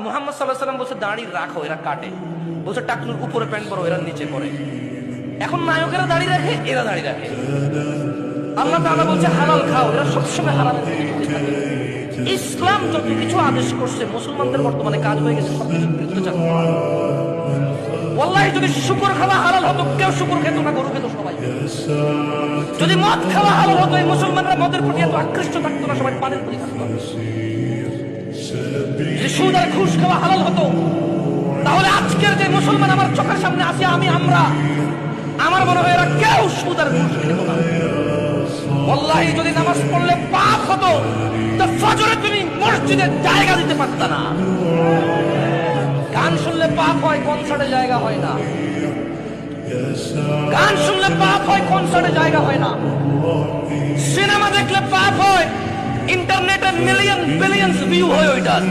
মুহাম্মদ সাল্লাল্লাহু আলাইহি ওয়াসাল্লাম বলছে দাড়ি রাখো, এরা কাটে। বলছে টাকনুর উপরে প্যান্ট পরো, এরা নিচে পরে। এখন নায়কেরা দাড়ি রাখে, এরা দাড়ি রাখে। আল্লাহ তাআলা বলছে হালাল খাও, এরা সবসময় হারামের দিকে ঝুঁকে থাকে। ইসলাম যত কিছু আদেশ করছে, মুসলমানদের বর্তমানে কাজ হয়ে গেছে সবকিছু বিরুদ্ধে চালানো। ওয়াল্লাহি যদি শুকর খাওয়া হালাল হতো, কেউ শুকর খেত না, গরু খেত সবাই। যদি মদ খাওয়া হালাল হতো, এই মুসলমানরা মদের প্রতি এত আকৃষ্ট থাকতো না, সবাই পানের প্রতি থাকতো। যদি সুদ আর ঘুষ খাওয়া হালাল হতো, তাহলে আজকের যে মুসলমান আমার চোখের সামনে আছে, আমরা আমার মনে হয় এরা কেউ সুদ আর ঘুষ খেত না। ওয়াল্লাহি যদি নামাজ পড়লে পাপ হতো, তো ফজরে তুমি মসজিদে জায়গা দিতে পারত না। গান শুনলে পাপ হয়, কনসার্টে জায়গা হয় না। গান শুনলে পাপ হয়, কনসার্টে জায়গা হয় না। সিনেমা দেখলে পাপ হয়, ইন্টারনেটে মিলিয়ন বিলিয়ন ভিউ হয় ওইটার।